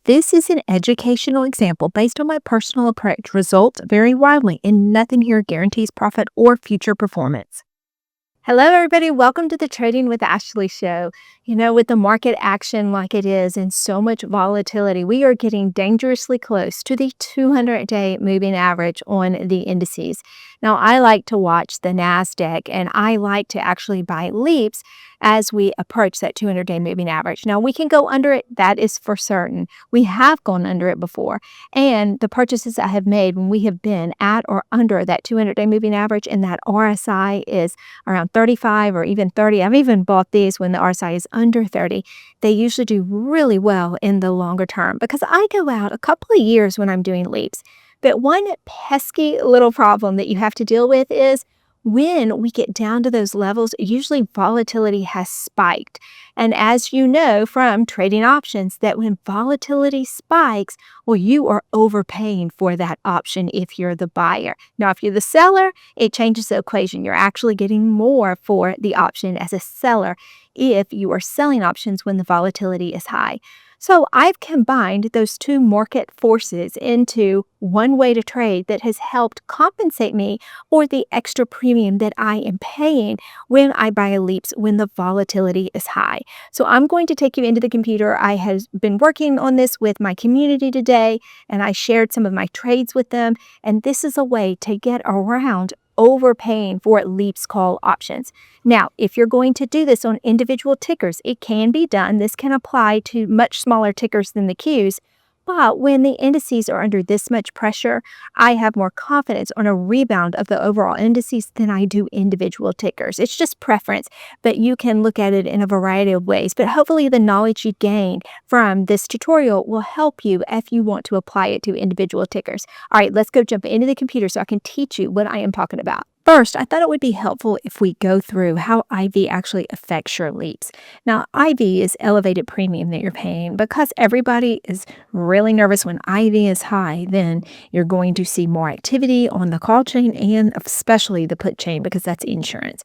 This is an educational example based on my personal approach. Results vary widely, and nothing here guarantees profit or future performance. Hello, everybody. Welcome to the Trading with Ashley show. With the market action like it is and so much volatility, we are getting dangerously close to the 200-day moving average on the indices. Now, I like to watch the NASDAQ and I like to actually buy LEAPS as we approach that 200-day moving average. Now, we can go under it. That is for certain. We have gone under it before. And the purchases I have made when we have been at or under that 200-day moving average and that RSI is around 35 or even 30. I've even bought these when the RSI is under 30. They usually do really well in the longer term because I go out a couple of years when I'm doing LEAPS. But one pesky little problem that you have to deal with is when we get down to those levels, usually volatility has spiked. And as you know from trading options, that when volatility spikes, well, you are overpaying for that option if you're the buyer. Now, if you're the seller, it changes the equation. You're actually getting more for the option as a seller if you are selling options when the volatility is high. So I've combined those two market forces into one way to trade that has helped compensate me for the extra premium that I am paying when I buy a LEAPS when the volatility is high. So I'm going to take you into the computer. I have been working on this with my community today, and I shared some of my trades with them. And this is a way to get around overpaying for LEAPS call options. Now, if you're going to do this on individual tickers, it can be done. This can apply to much smaller tickers than the Qs. But when the indices are under this much pressure, I have more confidence on a rebound of the overall indices than I do individual tickers. It's just preference, but you can look at it in a variety of ways. But hopefully the knowledge you gain from this tutorial will help you if you want to apply it to individual tickers. All right, let's go jump into the computer so I can teach you what I am talking about. First, I thought it would be helpful if we go through how IV actually affects your LEAPS. Now, IV is elevated premium that you're paying because everybody is really nervous when IV is high. Then you're going to see more activity on the call chain and especially the put chain because that's insurance.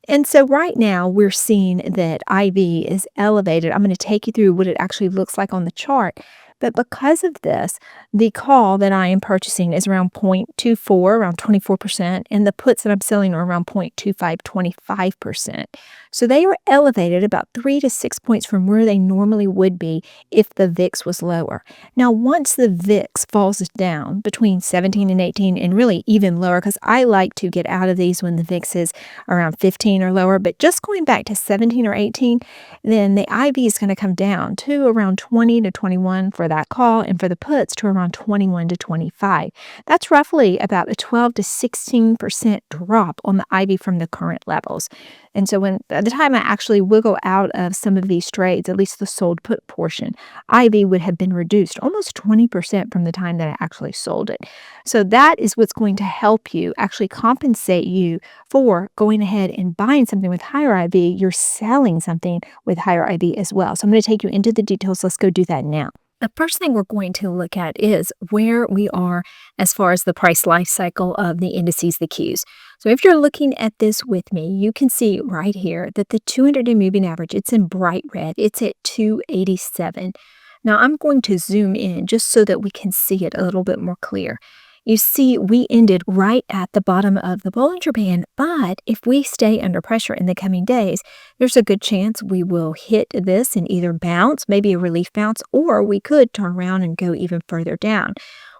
And so right now we're seeing that IV is elevated. I'm going to take you through what it actually looks like on the chart. But because of this, the call that I am purchasing is around 0.24, around 24%, and the puts that I'm selling are around 0.25, 25%. So they are elevated about 3 to 6 points from where they normally would be if the VIX was lower. Now, once the VIX falls down between 17 and 18, and really even lower, because I like to get out of these when the VIX is around 15 or lower, but just going back to 17 or 18, then the IV is going to come down to around 20 to 21 for that call, and for the puts to around 21 to 25. That's roughly about a 12 to 16% drop on the IV from the current levels. And so by the time I actually wiggle out of some of these trades, at least the sold put portion, IV would have been reduced almost 20% from the time that I actually sold it. So that is what's going to help you actually compensate you for going ahead and buying something with higher IV. You're selling something with higher IV as well. So I'm going to take you into the details. Let's go do that now. The first thing we're going to look at is where we are as far as the price life cycle of the indices, the Qs. So if you're looking at this with me, you can see right here that the 200-day moving average, it's in bright red. It's at 287. Now I'm going to zoom in just so that we can see it a little bit more clear. You see, we ended right at the bottom of the Bollinger Band, but if we stay under pressure in the coming days, there's a good chance we will hit this and either bounce, maybe a relief bounce, or we could turn around and go even further down,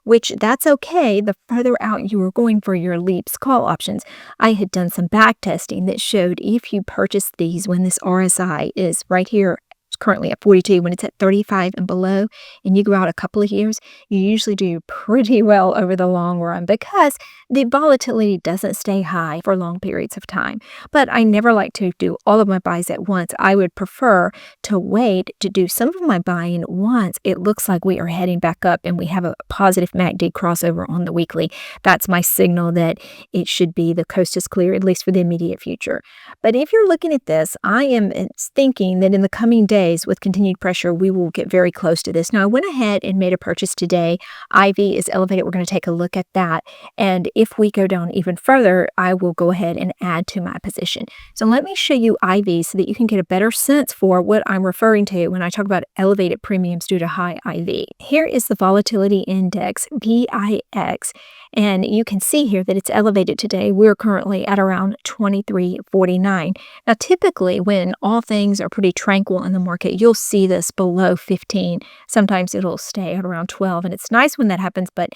which that's okay the further out you are going for your LEAPS call options. I had done some back testing that showed if you purchase these when this RSI is right here, currently at 42, when it's at 35 and below, and you go out a couple of years, you usually do pretty well over the long run because the volatility doesn't stay high for long periods of time. But I never like to do all of my buys at once. I would prefer to wait to do some of my buying once it looks like we are heading back up and we have a positive MACD crossover on the weekly. That's my signal that it should be the coast is clear, at least for the immediate future. But if you're looking at this, I am thinking that in the coming days, days with continued pressure, we will get very close to this. Now, I went ahead and made a purchase today. IV is elevated. We're going to take a look at that. And if we go down even further, I will go ahead and add to my position. So let me show you IV so that you can get a better sense for what I'm referring to when I talk about elevated premiums due to high IV. Here is the volatility index, VIX, and you can see here that it's elevated today. We're currently at around 23.49. Now, typically, when all things are pretty tranquil in the market, you'll see this below 15. Sometimes it'll stay at around 12, and it's nice when that happens, but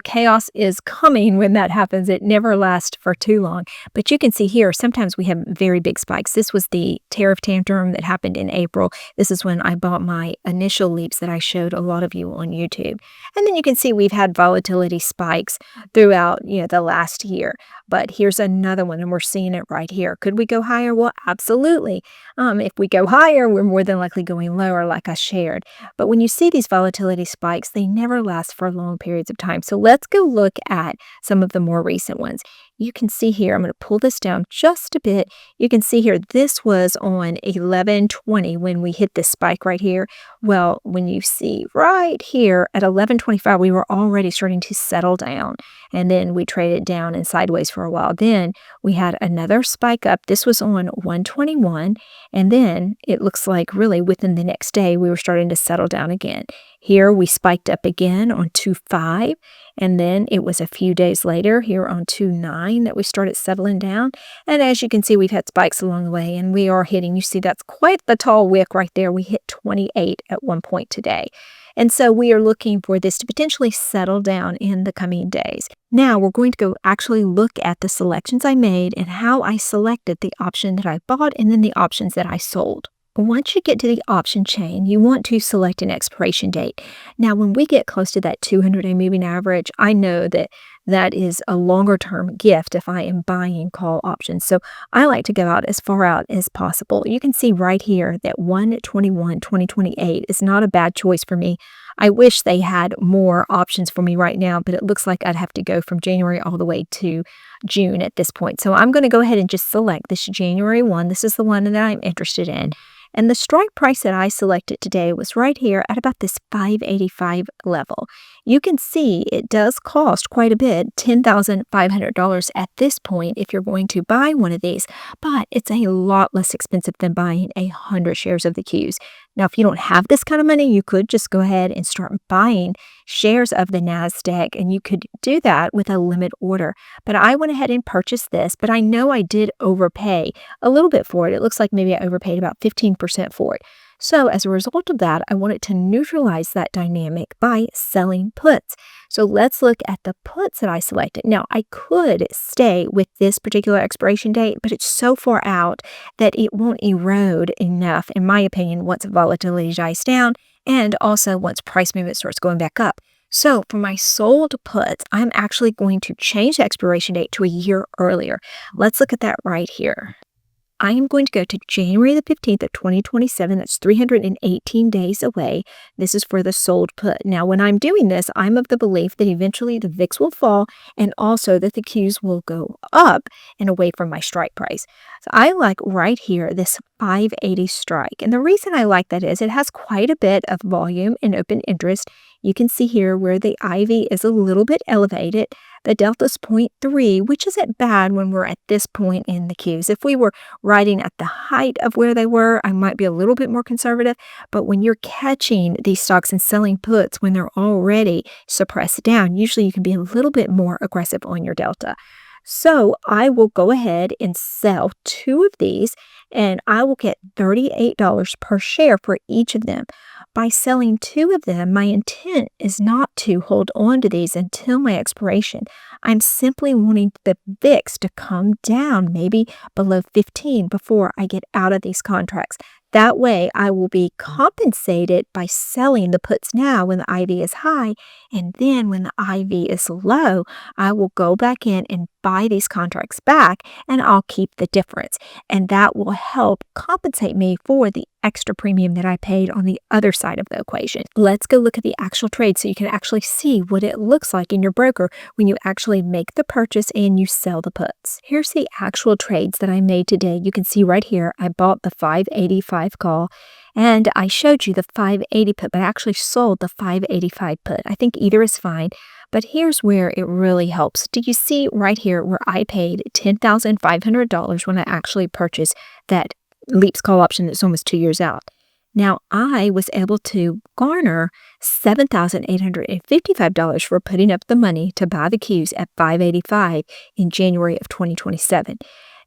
chaos is coming when that happens. It never lasts for too long. But you can see here, sometimes we have very big spikes. This was the tariff tantrum that happened in April. This is when I bought my initial leaps that I showed a lot of you on YouTube. And then you can see we've had volatility spikes throughout, the last year. But here's another one, and we're seeing it right here. Could we go higher? Well, absolutely. If we go higher, we're more than likely going lower, like I shared. But when you see these volatility spikes, they never last for long periods of time. So let's go look at some of the more recent ones. You can see here, I'm going to pull this down just a bit. You can see here, this was on 11/20 when we hit this spike right here. Well, when you see right here at 11/25, we were already starting to settle down. And then we traded down and sideways for a while. Then we had another spike up. This was on 121. And then it looks like really within the next day, we were starting to settle down again. Here we spiked up again on 2.5. And then it was a few days later here on 2.9 that we started settling down. And as you can see, we've had spikes along the way, and we are hitting, you see that's quite the tall wick right there. We hit 28 at one point today. And so we are looking for this to potentially settle down in the coming days. Now we're going to go actually look at the selections I made and how I selected the option that I bought and then the options that I sold. Once you get to the option chain, you want to select an expiration date. Now, when we get close to that 200-day moving average, I know that that is a longer-term gift if I am buying call options. So I like to go out as far out as possible. You can see right here that 1/21/2028 is not a bad choice for me. I wish they had more options for me right now, but it looks like I'd have to go from January all the way to June at this point. So I'm going to go ahead and just select this January one. This is the one that I'm interested in. And the strike price that I selected today was right here at about this 585 level. You can see it does cost quite a bit, $10,500 at this point if you're going to buy one of these, but it's a lot less expensive than buying 100 shares of the Qs. Now, if you don't have this kind of money, you could just go ahead and start buying shares of the NASDAQ, and you could do that with a limit order. But I went ahead and purchased this, but I know I did overpay a little bit for it. It looks like maybe I overpaid about 15% for it. So as a result of that, I wanted to neutralize that dynamic by selling puts. So let's look at the puts that I selected. Now, I could stay with this particular expiration date, but it's so far out that it won't erode enough, in my opinion, once volatility dies down and also once price movement starts going back up. So for my sold puts, I'm actually going to change the expiration date to a year earlier. Let's look at that right here. I am going to go to January the 15th of 2027. That's 318 days away. This is for the sold put. Now, when I'm doing this, I'm of the belief that eventually the VIX will fall and also that the Qs will go up and away from my strike price. So I like right here this 580 strike. And the reason I like that is it has quite a bit of volume and open interest. You can see here where the IV is a little bit elevated. The delta's 0.3, which isn't bad when we're at this point in the Qs. If we were riding at the height of where they were, I might be a little bit more conservative. But when you're catching these stocks and selling puts when they're already suppressed down, usually you can be a little bit more aggressive on your delta. So I will go ahead and sell 2 of these, and I will get $38 per share for each of them. By selling 2 of them, my intent is not to hold on to these until my expiration. I'm simply wanting the VIX to come down, maybe below 15 before I get out of these contracts. That way, I will be compensated by selling the puts now when the IV is high, and then when the IV is low, I will go back in and buy these contracts back, and I'll keep the difference. And that will help compensate me for the extra premium that I paid on the other side of the equation. Let's go look at the actual trade so you can actually see what it looks like in your broker when you actually make the purchase and you sell the puts. Here's the actual trades that I made today. You can see right here, I bought the 585 call and I showed you the 580 put, but I actually sold the 585 put. I think either is fine, but here's where it really helps. Do you see right here where I paid $10,500 when I actually purchased that LEAPS call option that's almost 2 years out? Now, I was able to garner $7,855 for putting up the money to buy the Qs at 585 in January of 2027.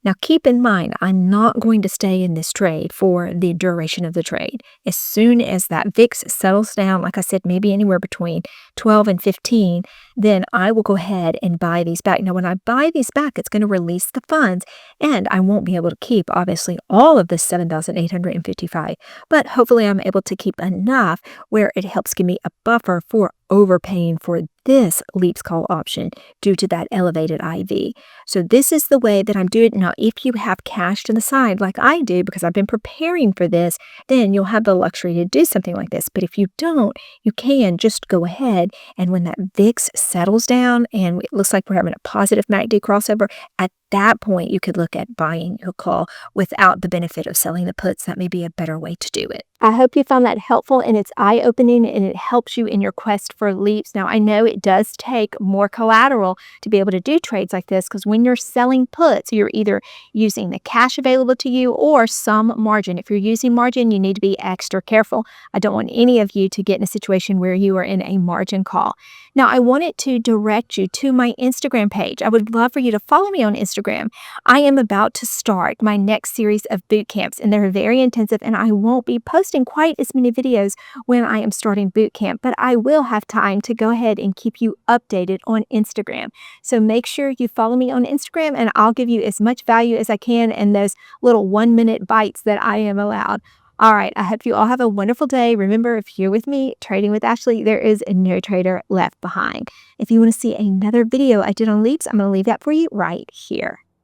Now, keep in mind, I'm not going to stay in this trade for the duration of the trade. As soon as that VIX settles down, like I said, maybe anywhere between 12 and 15, then I will go ahead and buy these back. Now, when I buy these back, it's going to release the funds, and I won't be able to keep, obviously, all of the $7,855, but hopefully I'm able to keep enough where it helps give me a buffer for overpaying for this LEAPS call option due to that elevated IV. So this is the way that I'm doing it. Now, if you have cash to the side like I do, because I've been preparing for this, then you'll have the luxury to do something like this. But if you don't, you can just go ahead, and when that VIX settles down and it looks like we're having a positive MACD crossover, at that point, you could look at buying your call without the benefit of selling the puts. That may be a better way to do it. I hope you found that helpful and it's eye-opening and it helps you in your quest for LEAPS. Now, I know it does take more collateral to be able to do trades like this, because when you're selling puts, you're either using the cash available to you or some margin. If you're using margin, you need to be extra careful. I don't want any of you to get in a situation where you are in a margin call. Now, I wanted to direct you to my Instagram page. I would love for you to follow me on Instagram. I am about to start my next series of boot camps, and they're very intensive, and I won't be posting quite as many videos when I am starting boot camp, but I will have time to go ahead and keep you updated on Instagram. So make sure you follow me on Instagram, and I'll give you as much value as I can in those little 1-minute bites that I am allowed. All right, I hope you all have a wonderful day. Remember, if you're with me, Trading with Ashley, there is no trader left behind. If you want to see another video I did on LEAPS, I'm going to leave that for you right here.